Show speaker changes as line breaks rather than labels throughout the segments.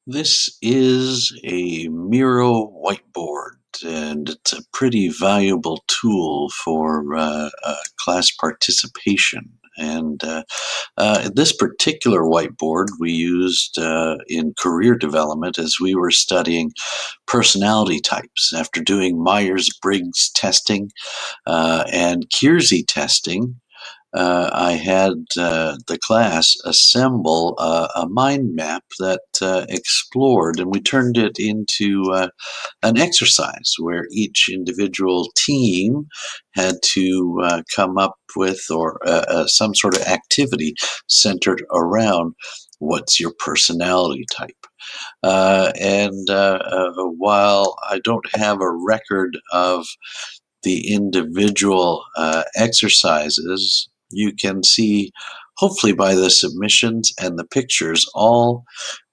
This is a Miro whiteboard, and it's a pretty valuable tool for class participation. This particular whiteboard we used in career development as we were studying personality types. After doing Myers-Briggs testing and Keirsey testing, I had the class assemble a mind map that explored, and we turned it into an exercise where each individual team had to come up with or some sort of activity centered around what's your personality type. While I don't have a record of the individual exercises, you can see, hopefully, by the submissions and the pictures all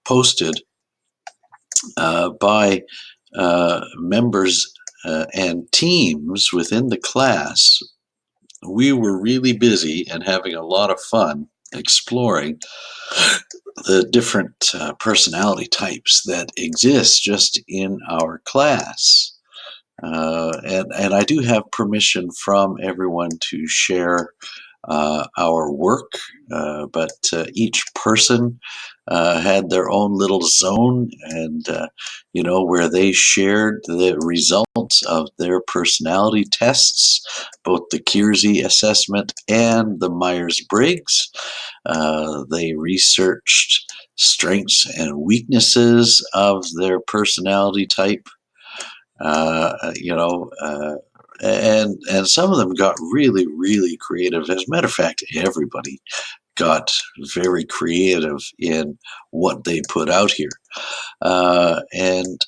posted by members and teams within the class. We were really busy and having a lot of fun exploring the different personality types that exist just in our class. And I do have permission from everyone to share our work, but each person had their own little zone, and where they shared the results of their personality tests, both the Keirsey assessment and the Myers-Briggs. They researched strengths and weaknesses of their personality type. uh, you know, uh, and some of them got really, really creative. As a matter of fact, everybody got very creative in what they put out here. And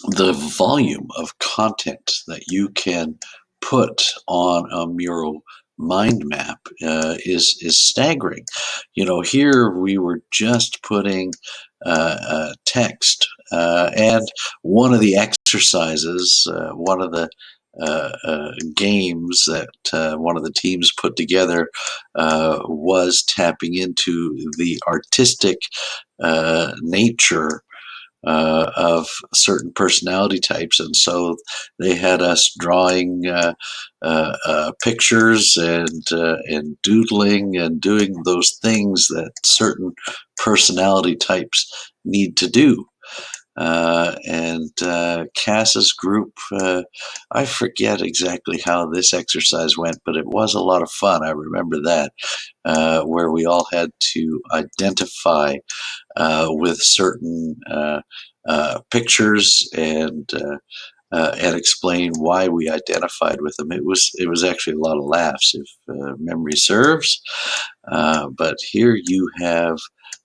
the volume of content that you can put on a mural mind map is staggering. Here we were just putting text, and one of the exercises, one of the games that one of the teams put together was tapping into the artistic nature of certain personality types. And so they had us drawing pictures and doodling and doing those things that certain personality types need to do. Cass's group, I forget exactly how this exercise went, but it was a lot of fun. I remember that, where we all had to identify with certain pictures and explain why we identified with them. It was actually a lot of laughs, if memory serves. But here you have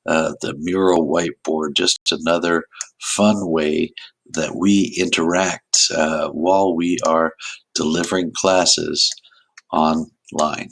the mural whiteboard, just another fun way that we interact while we are delivering classes online.